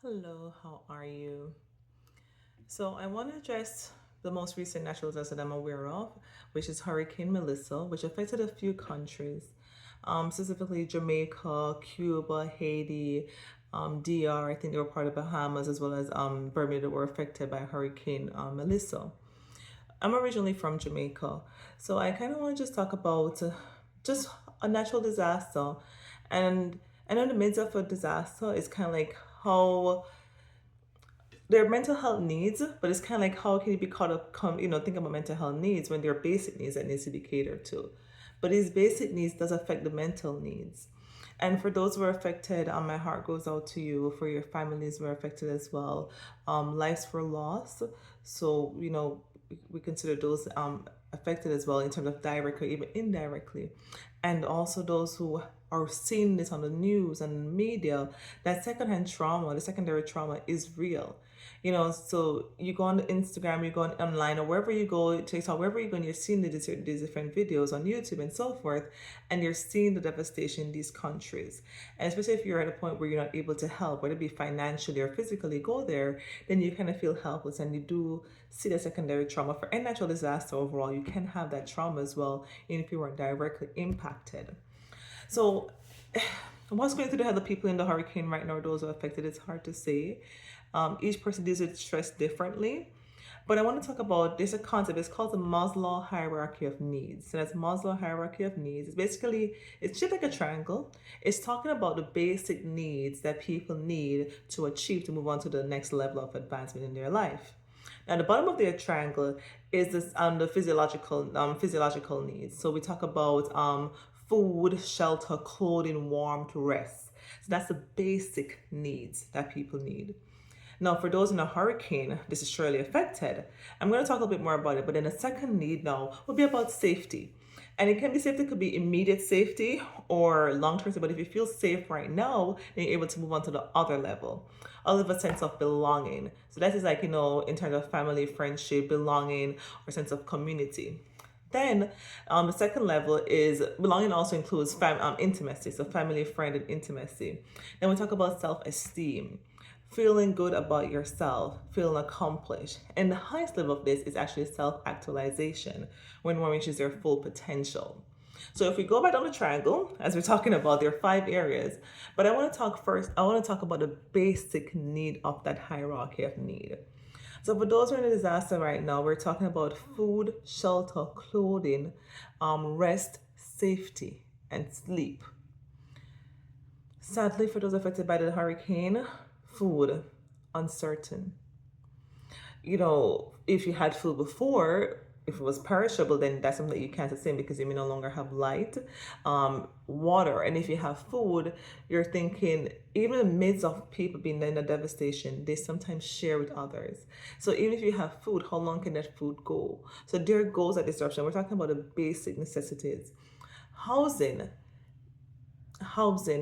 Hello, how are you? So, I want to address the most recent natural disaster that I'm aware of, which is Hurricane Melissa, which affected a few countries, specifically Jamaica, Cuba, Haiti, DR. I think they were part of Bahamas as well as Bermuda were affected by Hurricane Melissa. I'm originally from Jamaica, so I kind of want to just talk about just a natural disaster, and I know in the midst of a disaster, it's kind of like how their mental health needs, but it's kind of like how can you be caught up, think about mental health needs when they're basic needs that needs to be catered to. But these basic needs does affect the mental needs. And for those who are affected, my heart goes out to you. For your families who are affected as well. Lives were lost. So, we consider those affected as well in terms of directly, even indirectly. And also those who are seeing this on the news and media, that secondhand trauma, the secondary trauma is real. So you go on Instagram, you go on online, or wherever you go, TikTok, wherever you go, and you're seeing these different videos on YouTube and so forth, and you're seeing the devastation in these countries. And especially if you're at a point where you're not able to help, whether it be financially or physically, go there, then you kind of feel helpless, and you do see the secondary trauma. For any natural disaster overall, you can have that trauma as well, even if you weren't directly impacted. So, what's going through the head of people in the hurricane right now, those who are affected, it's hard to say. Each person deals with stress differently. But I want to talk about there's a concept, it's called the Maslow hierarchy of needs. So that's Maslow hierarchy of needs. It's shaped like a triangle. It's talking about the basic needs that people need to achieve to move on to the next level of advancement in their life. Now, the bottom of the triangle is this the physiological needs. So we talk about food, shelter, clothing, warmth, rest. So that's the basic needs that people need. Now, for those in a hurricane, this is surely affected. I'm going to talk a little bit more about it, but then the second need now will be about safety. And it can be safety, could be immediate safety or long-term safety. But if you feel safe right now, then you're able to move on to the other level. I'll live a sense of belonging. So that is like, in terms of family, friendship, belonging, or sense of community. Then the second level is belonging also includes intimacy, so family, friend, and intimacy. Then we talk about self-esteem, feeling good about yourself, feeling accomplished. And the highest level of this is actually self-actualization, when one reaches their full potential. So if we go back on the triangle, as we're talking about, there are 5 areas. But I want to talk about the basic need of that hierarchy of need. So for those who are in a disaster right now, we're talking about food, shelter, clothing, rest, safety, and sleep. Sadly, for those affected by the hurricane, food, uncertain. If you had food before, if it was perishable, then that's something that you can't sustain because you may no longer have light, water. And if you have food, you're thinking, even in the midst of people being in a devastation, they sometimes share with others. So even if you have food, how long can that food go? So there goes that disruption. We're talking about the basic necessities. Housing,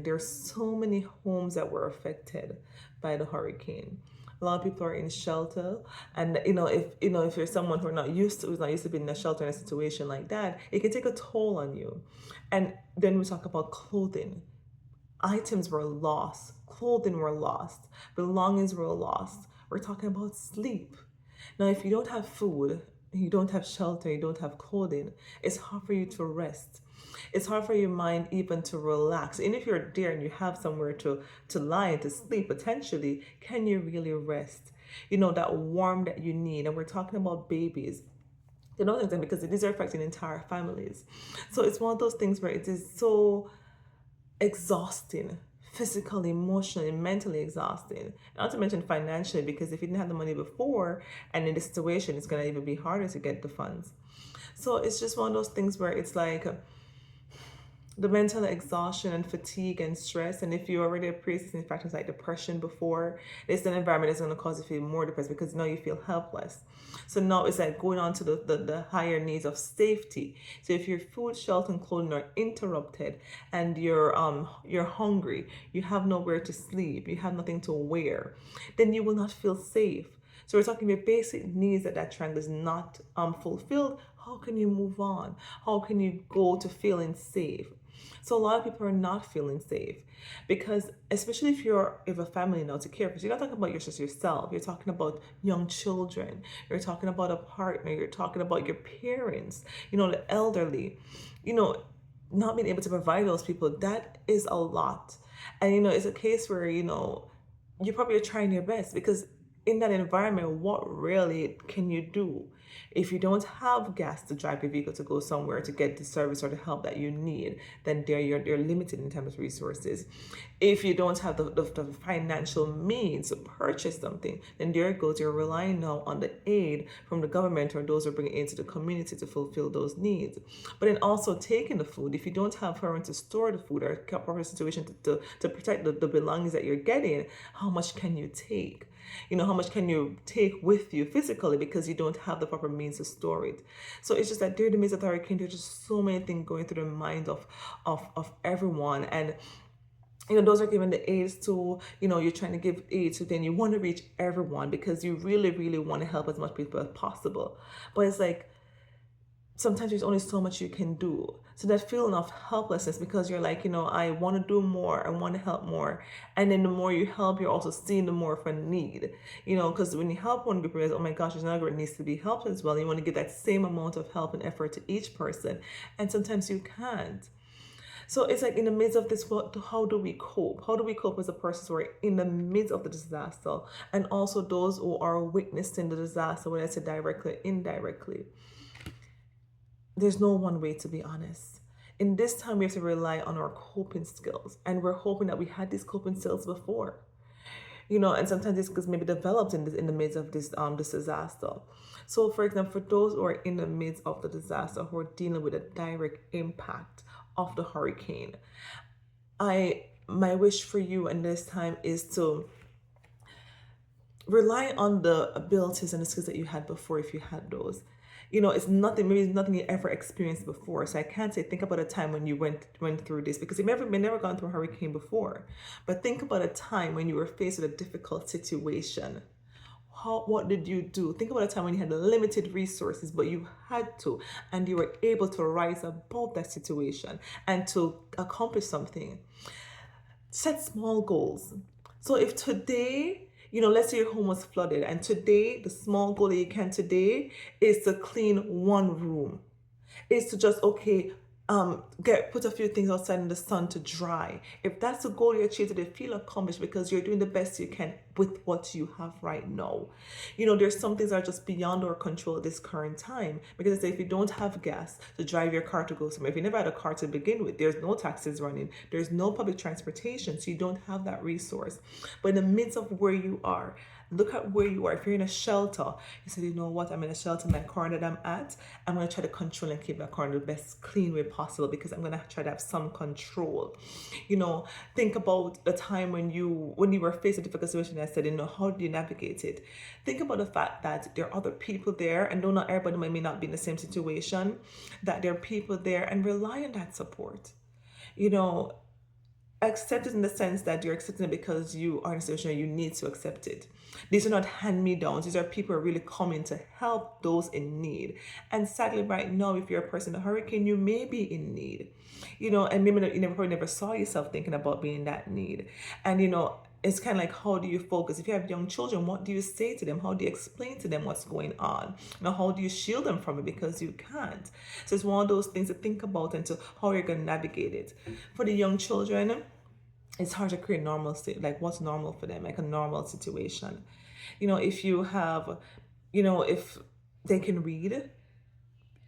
there's so many homes that were affected by the hurricane. A lot of people are in shelter, and if you're someone who's not used to being in a shelter in a situation like that, it can take a toll on you. And then we talk about clothing. Items were lost, clothing were lost, belongings were lost. We're talking about sleep. Now, if you don't have food, you don't have shelter, you don't have clothing, it's hard for you to rest. It's hard for your mind even to relax. And if you're there and you have somewhere to lie and to sleep, potentially, can you really rest? That warmth that you need. And we're talking about babies. Things because these are affecting entire families. So it's one of those things where it is so exhausting, physically, emotionally, mentally exhausting. Not to mention financially, because if you didn't have the money before and in this situation, it's going to even be harder to get the funds. So it's just one of those things where it's like the mental exhaustion and fatigue and stress. And if you already have pre-existing factors like depression before, this an environment that's going to cause you to feel more depressed because now you feel helpless. So now it's like going on to the higher needs of safety. So if your food, shelter, and clothing are interrupted and you're hungry, you have nowhere to sleep, you have nothing to wear, then you will not feel safe. So we're talking about basic needs that triangle is not fulfilled. How can you move on? How can you go to feeling safe? So a lot of people are not feeling safe because, especially if you have a family now to care for, so you're not talking about just yourself. You're talking about young children. You're talking about a partner. You're talking about your parents. The elderly. You know, not being able to provide those people, that is a lot. And it's a case where you probably are trying your best because in that environment, what really can you do? If you don't have gas to drive your vehicle to go somewhere to get the service or the help that you need, then you're limited in terms of resources. If you don't have the financial means to purchase something, then there it goes. You're relying now on the aid from the government or those who bring aid to the community to fulfill those needs. But then also taking the food, if you don't have where to store the food or a proper situation to protect the belongings that you're getting, how much can you take? How much can you take with you physically because you don't have the proper means to store it? So it's just that during the midst of the hurricane, there's just so many things going through the mind of everyone. And those are given the aids to, you're trying to give aid to, then you want to reach everyone because you really, really want to help as much people as possible. But it's like, sometimes there's only so much you can do. So that feeling of helplessness because you're like, I want to do more, I want to help more. And then the more you help, you're also seeing the more of a need, because when you help one group, you realize, oh my gosh, there's another group that needs to be helped as well. You want to give that same amount of help and effort to each person. And sometimes you can't. So it's like in the midst of this, how do we cope? How do we cope as a person who are in the midst of the disaster and also those who are witnessing the disaster, whether it's directly or indirectly? There's no one way, to be honest. In this time, we have to rely on our coping skills, and we're hoping that we had these coping skills before. And sometimes this because maybe developed in the midst of this disaster. So, for example, for those who are in the midst of the disaster, who are dealing with a direct impact of the hurricane, my wish for you in this time is to rely on the abilities and the skills that you had before, if you had those. It's nothing, maybe it's nothing you ever experienced before. So I can't say, think about a time when you went through this because you've never gone through a hurricane before. But think about a time when you were faced with a difficult situation. What did you do? Think about a time when you had limited resources, but you had to, and you were able to rise above that situation and to accomplish something. Set small goals. So if today, let's say your home was flooded, and today, the small goal that you can today is to clean one room. Is to just, put a few things outside in the sun to dry. If that's the goal you achieve today, feel accomplished because you're doing the best you can with what you have right now. There's some things that are just beyond our control at this current time. Because I say, if you don't have gas to drive your car to go somewhere, if you never had a car to begin with, there's no taxis running, there's no public transportation, so you don't have that resource. But in the midst of where you are, look at where you are. If you're in a shelter, you say, you know what, I'm in a shelter in that corner that I'm at. I'm going to try to control and keep that corner the best clean way possible because I'm going to try to have some control. Think about the time when you were faced with a difficult situation. I said, how do you navigate it? Think about the fact that there are other people there, and though not everybody may not be in the same situation, that there are people there, and rely on that support. Accept it in the sense that you're accepting it because you are in a situation where you need to accept it. These are not hand-me-downs. These are people who are really coming to help those in need. And sadly, right now, if you're a person in a hurricane, you may be in need. And maybe you probably never saw yourself thinking about being in that need. And it's kind of like, how do you focus? If you have young children, what do you say to them? How do you explain to them what's going on? How do you shield them from it? Because you can't. So it's one of those things to think about and to how you're going to navigate it. For the young children, it's hard to create normal state, like what's normal for them, like a normal situation. If you have, if they can read,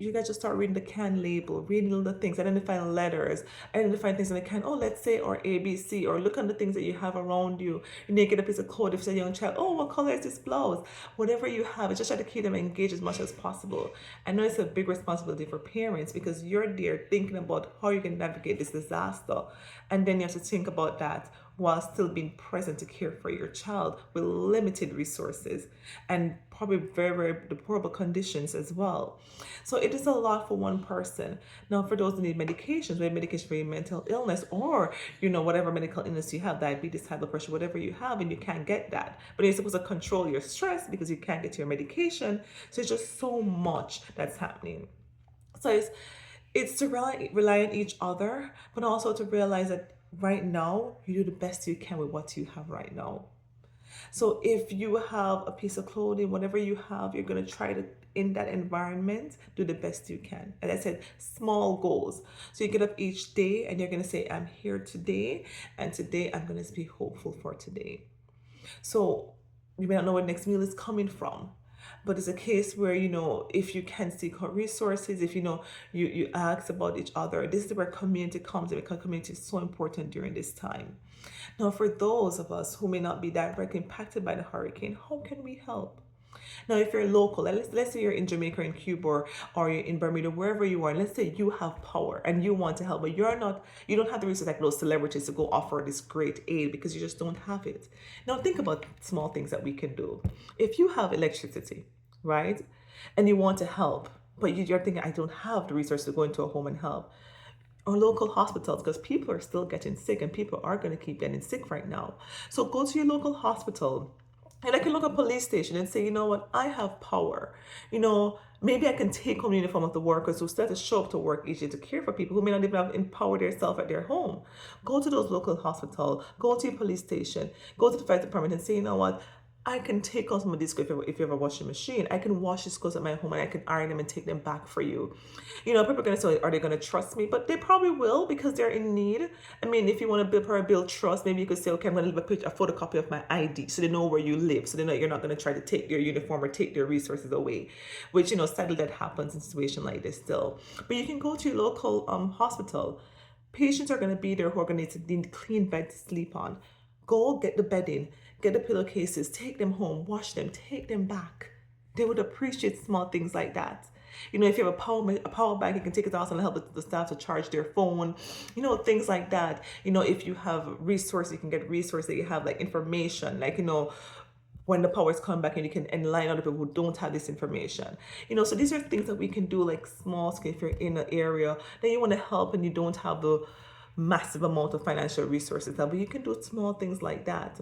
you guys just start reading the can label, reading little things, identifying letters, identifying things in the can. Oh, let's say, or ABC, or look at the things that you have around you. You get a piece of clothing. If it's a young child, oh, what color is this blouse? Whatever you have, just try to keep them engaged as much as possible. I know it's a big responsibility for parents because you're there thinking about how you can navigate this disaster. And then you have to think about that while still being present to care for your child with limited resources and probably very, very deplorable conditions as well. So it is a lot for one person. Now, for those who need medications, we have medication for your mental illness or, whatever medical illness you have, diabetes, high blood pressure, whatever you have, and you can't get that. But you're supposed to control your stress because you can't get your medication. So it's just so much that's happening. So It's to rely on each other, but also to realize that right now you do the best you can with what you have right now. So if you have a piece of clothing, whatever you have, you're going to try to, in that environment, do the best you can. As I said, small goals. So you get up each day and you're going to say, I'm here today, and today I'm going to be hopeful for today. So you may not know where the next meal is coming from, but it's a case where, if you can seek out resources, if you ask about each other. This is where community comes in, because community is so important during this time. Now, for those of us who may not be directly impacted by the hurricane, how can we help? Now, if you're local, let's say you're in Jamaica or in Cuba, or you're in Bermuda, wherever you are, and let's say you have power and you want to help, but you don't have the resources like those celebrities to go offer this great aid because you just don't have it. Now, think about small things that we can do. If you have electricity, right, and you want to help, but you're thinking, I don't have the resources to go into a home and help, or local hospitals, because people are still getting sick and people are going to keep getting sick right now. So go to your local hospital, and I can look at police station and say, you know what, I have power. Maybe I can take home the uniform of the workers who start to show up to work each day to care for people who may not even have empowered themselves at their home. Go to those local hospital, go to your police station, go to the fire department and say, you know what, I can take out some of these clothes. If you have a washing machine, I can wash these clothes at my home and I can iron them and take them back for you. People are going to say, are they going to trust me? But they probably will, because they're in need. I mean, if you want to build trust, maybe you could say, okay, I'm going to leave a photocopy of my ID so they know where you live. So they know you're not going to try to take their uniform or take their resources away, which, sadly that happens in a situation like this still. But you can go to your local hospital. Patients are going to be there who are going to need clean bed to sleep on. Go get the bedding, get the pillowcases, take them home, wash them, take them back. They would appreciate small things like that. If you have a power bank, you can take it out and help the staff to charge their phone, things like that. If you have resources, you can get resources. You have like information, like, when the powers come back, and you can enlighten other people who don't have this information. So these are things that we can do, like small scale. If you're in an area that you want to help and you don't have the massive amount of financial resources, but you can do small things like that.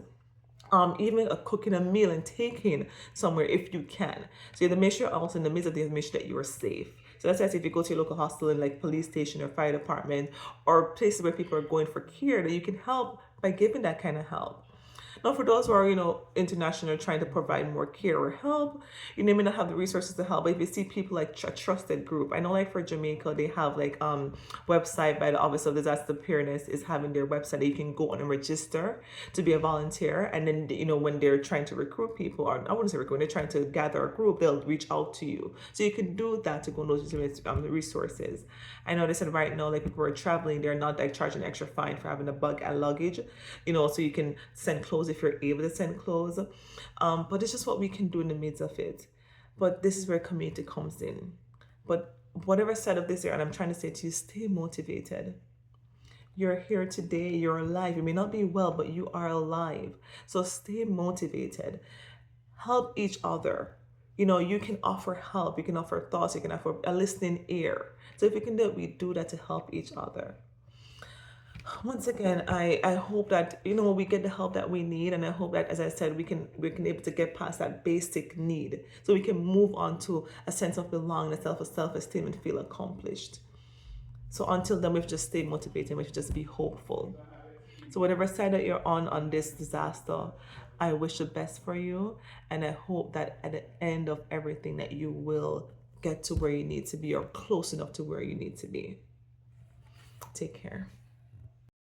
Even cooking a meal and taking somewhere if you can. So you have to make sure also in the midst of this, make sure that you are safe. So that's why if you go to your local hospital, like police station or fire department, or places where people are going for care, that you can help by giving that kind of help. Now, for those who are, international, trying to provide more care or help, you may not have the resources to help. But if you see people like a trusted group, I know like for Jamaica, they have like website by the Office of Disaster Preparedness is having their website that you can go on and register to be a volunteer. And then, when they're trying to recruit people, or I wouldn't say recruit, when they're trying to gather a group, they'll reach out to you. So you can do that to go on those resources. I know they said right now, like people are traveling, they're not like charging extra fine for having a bag and luggage, so you can send clothes if you're able to send clothes. But it's just what we can do in the midst of it. But this is where community comes in. But whatever side of this here, and I'm trying to say to you, stay motivated. You're here today, you're alive. You may not be well, but you are alive. So stay motivated. Help each other. You can offer help, you can offer thoughts, you can offer a listening ear. So if we can do it, we do that to help each other. Once again, I hope that we get the help that we need, and I hope that, as I said, we can able to get past that basic need, so we can move on to a sense of belonging, a self-esteem, and feel accomplished. So until then, we've just stay motivated, we've just be hopeful. So whatever side that you're on this disaster, I wish the best for you, and I hope that at the end of everything that you will get to where you need to be, or close enough to where you need to be. Take care.